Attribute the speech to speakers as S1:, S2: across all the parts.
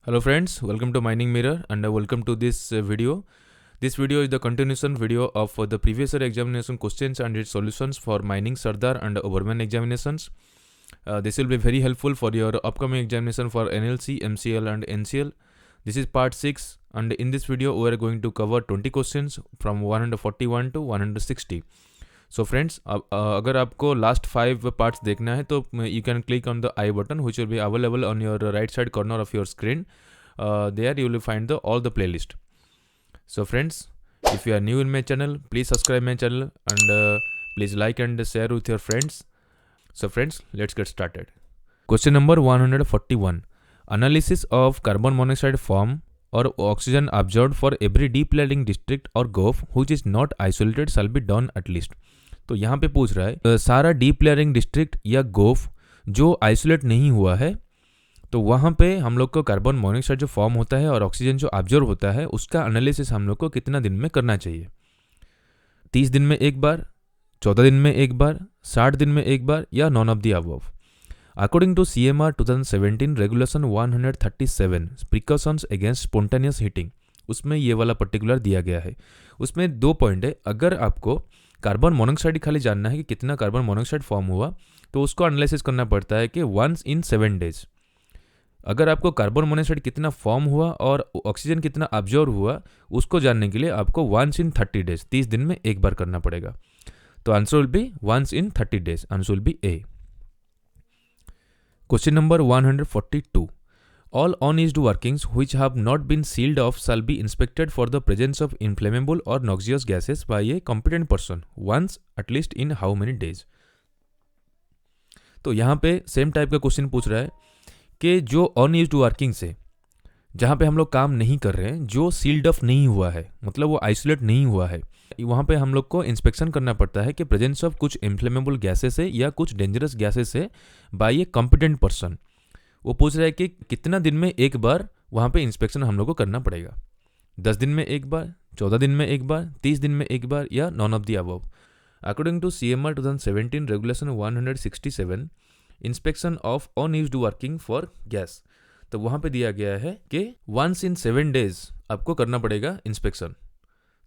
S1: Hello friends, welcome to Mining Mirror and welcome to this video. This video is the continuation video of the previous year examination questions and its solutions for mining Sardar and Obermann examinations. This will be very helpful for your upcoming examination for NLC, MCL and NCL. This is part 6 and in this video we are going to cover 20 questions from 141 to 160. So friends, अगर आपको last 5 parts देखना है तो you can click on the I button which will be available on your right side corner of your screen. There you will find all the playlist. So friends, if you are new in my channel, please subscribe my channel and please like and share with your friends. So friends, let's get started. Question number 141. Analysis of carbon monoxide form or oxygen absorbed for every deep flaring district or gulf which is not isolated shall be done at least. तो यहाँ पे पूछ रहा है सारा deep layering district या गोफ जो आइसोलेट नहीं हुआ है तो वहाँ पे हम लोग को कार्बन मोनोऑक्साइड जो फॉर्म होता है और ऑक्सीजन जो ऑब्जर्व होता है उसका एनालिसिस हम लोग को कितना दिन में करना चाहिए। 30 दिन में एक बार, 14 दिन में एक बार, 60 दिन में एक बार या none of the above. According to CMR 2017 regulation 137 precautions against spontaneous heating, उसमें ये वाला पर्टिकुलर दिया गया है। उसमें 2 पॉइंट है। अगर आपको कार्बन मोनोऑक्साइड खाली जानना है कि कितना कार्बन मोनोऑक्साइड फॉर्म हुआ तो उसको एनालिसिस करना पड़ता है कि वंस इन 7 डेज। अगर आपको कार्बन मोनोऑक्साइड कितना फॉर्म हुआ और ऑक्सीजन कितना ऑब्जर्व हुआ उसको जानने के लिए आपको वंस इन 30 डेज 30 दिन में एक बार करना पड़ेगा। तो answer will be once in 30 days, answer will be A. Question number 142. All unused workings which have not been sealed off shall be inspected for the presence of inflammable or noxious gases by a competent person once at least in how many days. तो यहाँ पे same type का question पूछ रहा है कि जो unused workings है जहाँ पे हम लोग काम नहीं कर रहे हैं, जो सील्ड ऑफ नहीं हुआ है मतलब वो आइसोलेट नहीं हुआ है, वहाँ पे हम लोग को इंस्पेक्शन करना पड़ता है कि प्रेजेंस ऑफ कुछ इन्फ्लेमेबल गैसेस है या कुछ डेंजरस गैसेस है बाय ए कॉम्पिटेंट पर्सन। वो पूछ रहा है कि कितना दिन में एक बार वहाँ पे इंस्पेक्शन हम लोग को करना पड़ेगा। 10 दिन में एक बार, 14 दिन में एक बार, 30 दिन में एक बार या none of the above. According to CMR 2017 regulation 167 inspection of unused working for gas, तो वहाँ पे दिया गया है कि वंस इन 7 डेज आपको करना पड़ेगा इंस्पेक्शन।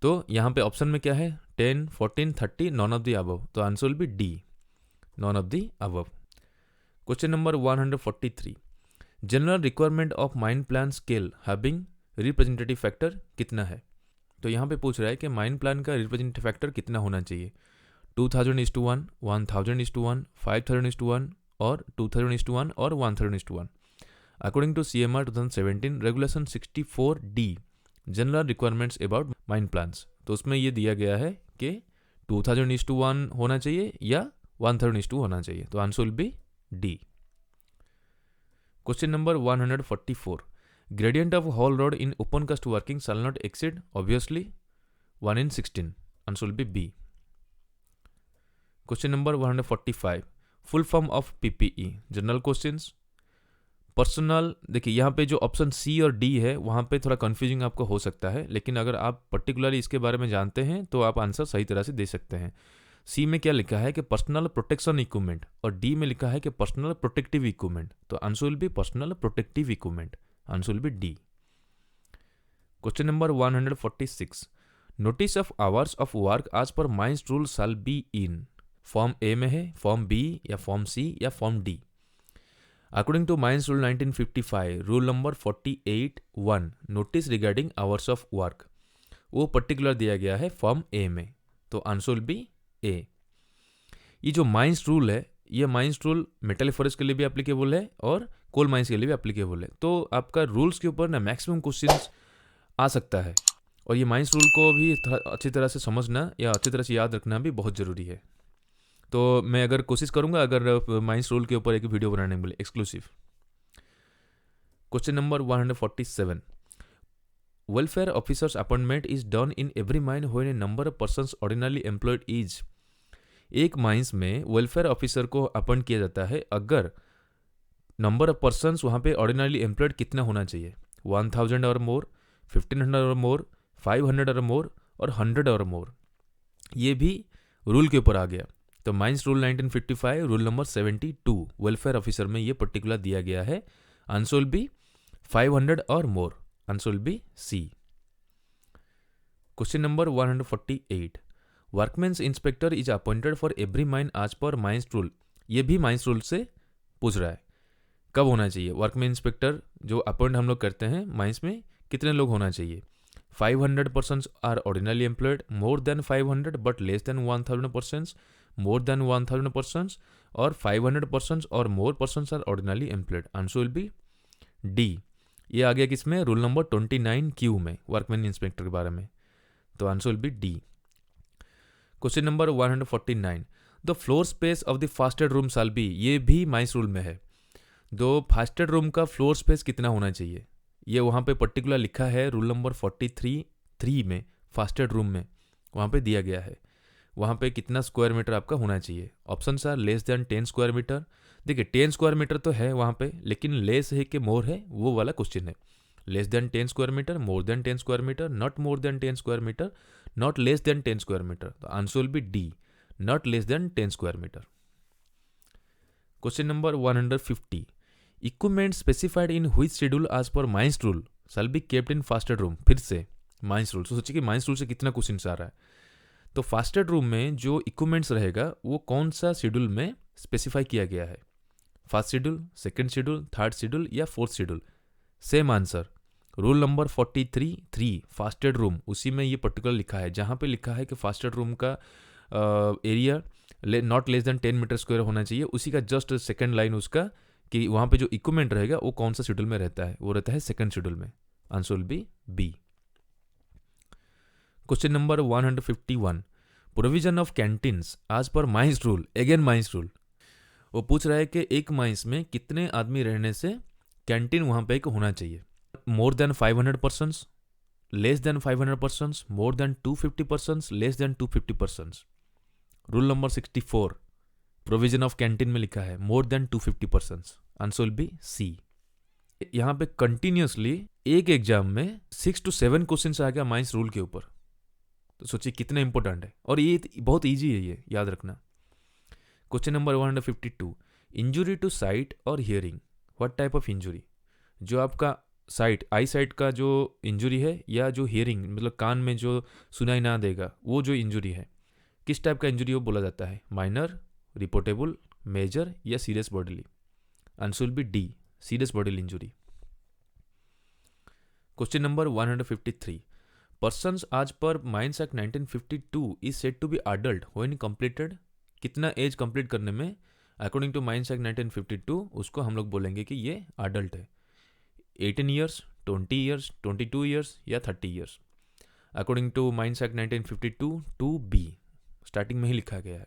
S1: तो यहाँ पे ऑप्शन में क्या है 10, 14, 30 नॉन ऑफ द अबव, तो answer will be D, non of the above. Question number 143. General requirement of mine plan scale having representative factor कितना है। तो यहाँ पे पूछ रहा है कि माइन प्लान का रिप्रेजेंटेटिव फैक्टर कितना होना चाहिए। 2000:1, 1000:1, 5000:1 और 2000:1 और 1000:1। According to CMR 2017 regulation 64D general requirements about mine plans, तो उसमें ये दिया गया है कि 2000:1 होना चाहिए या 1000:2 होना चाहिए, तो answer will be D. Question number 144. Gradient of whole rod in open cast working shall not exceed obviously 1 in 16. Answer will be B. Question number 145. Full form of PPE. General questions. Personal, देखिए यहाँ पे जो option C और D है वहाँ पे थोड़ा confusing आपको हो सकता है, लेकिन अगर आप पर्टिकुलरली इसके बारे में जानते हैं तो आप आंसर सही तरह से दे सकते हैं। C में क्या लिखा है कि पर्सनल प्रोटेक्शन इक्विपमेंट और D में लिखा है कि पर्सनल प्रोटेक्टिव इक्विपमेंट, तो answer will be personal protective equipment, answer will be D. Question number 146. Notice of hours of work as per mines rule shall be in, form A में है, form B या form C या form D। According to mines rule 1955 rule number 48(1) notice regarding hours of work, वो particular दिया गया है form A में, तो आंसर विल बी ए। ये जो माइंस रूल है, ये माइंस रूल मेटल फॉरेस्ट के लिए भी एप्लीकेबल है और कोल माइंस के लिए भी एप्लीकेबल है। तो आपका रूल्स के ऊपर ना मैक्सिमम क्वेश्चंस आ सकता है और ये माइंस रूल को भी अच्छी तरह से समझना या अच्छी तरह से याद रखना भी बहुत ज़रूरी है। तो मैं अगर कोशिश करूँगा अगर माइंस रूल के ऊपर एक वीडियो बनाने के लिए exclusive. Question number 147. Welfare officers appointment is done in every mine when A number of persons ordinarily employed is, एक माइंस में वेलफेयर ऑफिसर को अपॉइंट किया जाता है अगर नंबर ऑफ पर्सन्स वहाँ पे ऑर्डिनरली एम्प्लॉयड कितना होना चाहिए, 1000 और मोर, 1500 और मोर, 500 और मोर और 100 और मोर। ये भी रूल के ऊपर आ गया। तो mines rule 1955 rule number 72 welfare officer में ये पर्टिकुलर दिया गया है, answer will B 500 or more. Answer will be C. Question number 148. Workmen's inspector is appointed for every mine as per mines rule. ये भी माइंस रूल से पूछ रहा है, कब होना चाहिए वर्कमैन इंस्पेक्टर जो अपॉइंट हम लोग करते हैं माइंस में, कितने लोग होना चाहिए. 500 persons are ordinarily employed, more than 500 but less than 1000 persons, more than 1000 persons, और 500 persons or more persons are ordinarily employed. Answer will be D. ये आ गया किसमें, रूल नंबर 29Q में, वर्कमैन इंस्पेक्टर के बारे में. तो answer will be D. Question number 149. The floor space of the first aid room shall be. ये भी माइंस रूल में है. दो फास्टेड रूम का फ्लोर स्पेस कितना होना चाहिए, ये वहाँ पे पर्टिकुलर लिखा है रूल नंबर 43(3) में, फास्टेड रूम में वहाँ पे दिया गया है. वहाँ पे कितना स्क्वायर मीटर आपका होना चाहिए. Options are less than 10 square meter. देखिए 10 स्क्वायर मीटर तो है वहाँ पे, लेकिन लेस है कि मोर है, वो वाला क्वेश्चन है. Less than 10 square metre, more than 10 square metre, not more than 10 square metre, not less than 10 square metre. तो answer will be D, not less than 10 square metre. Question number 150. Equipment specified in which schedule as per mines rule shall be kept in first aid room. फिर से mines rule. तो सोचिए कि mines rule से कितना question आ रहा है. तो फास्टेड रूम में जो इक्विपमेंट्स रहेगा वो कौन सा शेड्यूल में स्पेसिफाई किया गया है. First schedule, second schedule, third schedule या fourth schedule. Same answer. Rule number 43(3) first aid room, उसी में ये पर्टिकुलर लिखा है. जहाँ पे लिखा है कि फास्टेड रूम का area not less than 10 meter square होना चाहिए, उसी का जस्ट सेकंड लाइन उसका कि वहाँ पे जो इक्विपमेंट रहेगा वो कौन सा शेड्यूल में रहता है, वो रहता है सेकंड शेड्यूल में. Answer will be B. Question number 151. Provision of canteens as per mines rule. Again mines rule. वो पूछ रहा है कि एक माइंस में कितने आदमी रहने से कैंटीन वहाँ पे एक होना चाहिए. More than 500 persons, less than 500 persons, more than 250 persons, less than 250 persons. Rule number 64 provision of canteen में लिखा है more than 250 persons. Answer will be C. यहाँ पे कंटिन्यूसली एक एग्जाम में 6 to 7 क्वेश्चन आ गया माइंस रूल के ऊपर. तो सोचिए कितना इंपॉर्टेंट है, और ये बहुत ईजी है, ये याद रखना. Question number 152. Injury to sight और hearing. What type of injury. जो आपका साइट, आई साइट का जो इंजुरी है, या जो हियरिंग मतलब कान में जो सुनाई ना देगा वो जो इंजुरी है, किस टाइप का इंजुरी वो बोला जाता है. माइनर, रिपोर्टेबल, मेजर या serious bodily. Answer will be D, serious bodily injury. Question number 153. Persons as per mines act 1952 is said to be adult when completed. कितना एज कंप्लीट करने में अकॉर्डिंग टू माइंस एक्ट 1952 उसको हम लोग बोलेंगे कि ये अडल्ट है. 18 ईयर्स, 20 ईयर्स, 22 ईयर्स या 30 years. According to mines act 1952 2B starting में ही लिखा गया है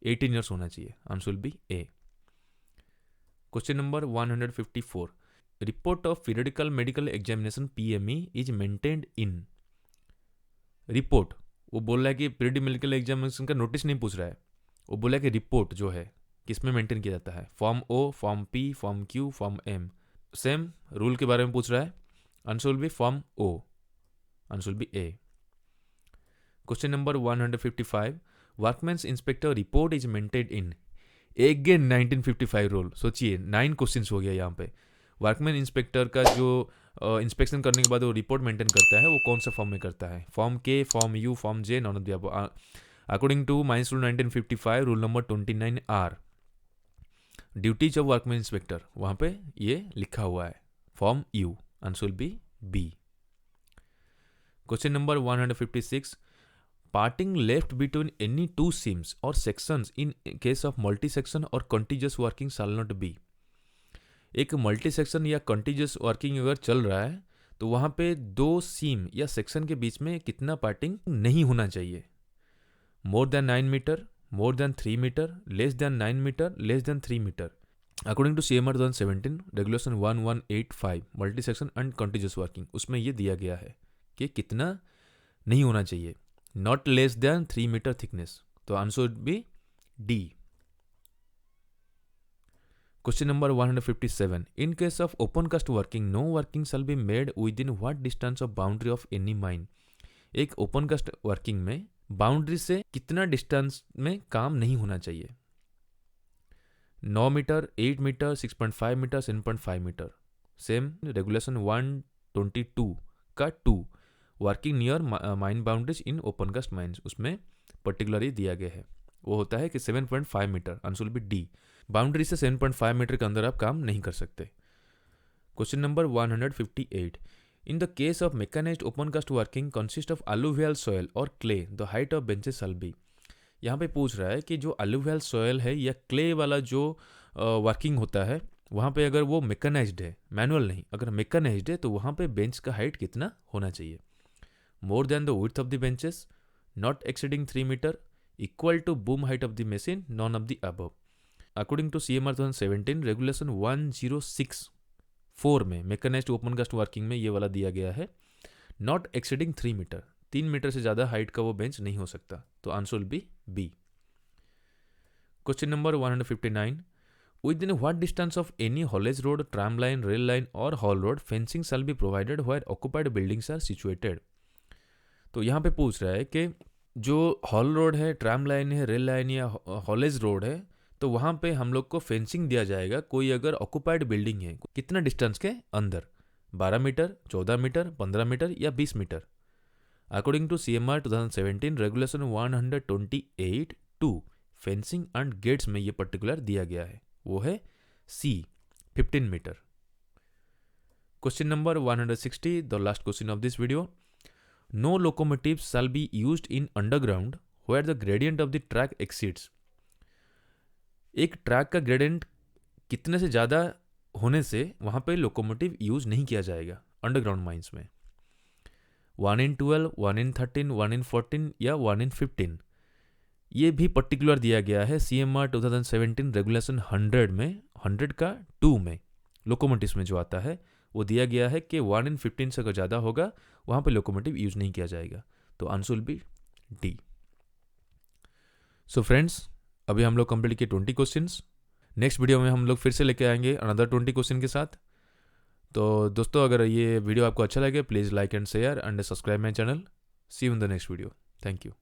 S1: 18 ईयर्स होना चाहिए. Answer will be A. Question number 154. Report of periodical medical examination PME is maintained in. Report, वो बोल रहा है कि पीरियडिक मेडिकल एग्जामिनेशन का नोटिस नहीं पूछ रहा है, वो बोला है कि रिपोर्ट जो है किस में मेंटेन किया जाता है. Form O, form P, form Q, form M. Same rule के बारे में पूछ रहा है. Answer will be form O. Answer will be A. Question number 155. Workman's inspector report is maintained in. Again 1955 rule. सोचिए 9 क्वेश्चन हो गया यहाँ पे. वर्कमैन इंस्पेक्टर का जो इंस्पेक्शन करने के बाद वो रिपोर्ट मेंटेन करता है, वो कौन सा फॉर्म में करता है. Form K, form U, form J, none of the above. According to mines rule 1955 rule number 29R duties of workman inspector, वहाँ पे ये लिखा हुआ है form U. Answer will be B. Question number 156. Parting left between any two seams और sections in case of multi section और contiguous working shall not be. एक multi section या कंटीजियस वर्किंग अगर चल रहा है तो वहाँ पे दो सीम या सेक्शन के बीच में कितना पार्टिंग नहीं होना चाहिए. More than 9 meter, more than 3 meter, less than 9 meter, less than 3 meter. According to CMR 2017 regulation 1185 multi section and contiguous working, उसमें ये दिया गया है कि कितना नहीं होना चाहिए. Not less than 3 metre thickness. तो answer would be D. Question number 157. In case of open cast working no working shall be made within what distance of boundary of any mine. एक open cast working में boundary से कितना distance में काम नहीं होना चाहिए. 9 metre, 8 metre, 6.5 metre, 7.5 metre. Same regulation 122 का 2 working near mine boundaries in open cast mines, उसमें पर्टिकुलरली दिया गया है, वो होता है कि 7.5 meter, answer will be D. Boundary से 7.5 मीटर के अंदर आप काम नहीं कर सकते। Question number 158, in the case of mechanised open cast working consist of alluvial soil और clay, the height of benches shall be. यहाँ पे पूछ रहा है कि जो अलुवियल सॉयल है या क्ले वाला जो वर्किंग होता है, वहाँ पे अगर वो मैकेनाइज्ड है, मैनुअल नहीं, अगर मैकेनाइज्ड है तो वहाँ पे बेंच का हाइट कितना होना चाहिए? More than the width of the benches, not exceeding 3 meter, equal to boom height of the machine, none of the above. According to CMR 2017 regulation 1064 में मैकेनाइज्ड ओपन कास्ट वर्किंग में ये वाला दिया गया है, नॉट एक्सीडिंग 3 मीटर, 3 मीटर से ज़्यादा height का वो बेंच नहीं हो सकता, तो answer will be B. Question number 159, within what distance of any haulage road, tram line, rail line or haul road fencing shall be provided where occupied buildings are situated। तो यहाँ पे पूछ रहा है कि जो हॉल रोड है, tram line है, रेल लाइन या हॉलेज रोड है, तो वहाँ पे हम लोग को फेंसिंग दिया जाएगा कोई अगर ऑक्यूपाइड बिल्डिंग है, कितना डिस्टेंस के अंदर, 12 मीटर, 14 मीटर, 15 मीटर या 20 meter. According to CMR 2017 regulation 128(2) fencing and gates में ये पर्टिकुलर दिया गया है, वो है C, 15 meter. Question number 160, the last question of this video, no locomotives shall be used in underground where the gradient of the track exceeds. एक track का gradient कितने से ज़्यादा होने से वहाँ पे लोकोमोटिव यूज नहीं किया जाएगा अंडरग्राउंड माइंस में। 1/12, 1/13, 1/14 या 1/15, ये भी पर्टिकुलर दिया गया है CMR 2017 रेगुलेशन 100 में, 100 का 2 में लोकोमोटिव्स में जो आता है वो दिया गया है कि 1/15 से अगर ज़्यादा होगा वहाँ पे लोकोमोटिव यूज नहीं किया जाएगा, तो answer will be D. So friends, अभी हम लोग कंप्लीट किए 20 क्वेश्चंस। नेक्स्ट वीडियो में हम लोग फिर से लेके आएंगे अनदर 20 क्वेश्चन के साथ। तो दोस्तों, अगर ये वीडियो आपको अच्छा लगे please like and share and subscribe my channel. See you in the next video. Thank you.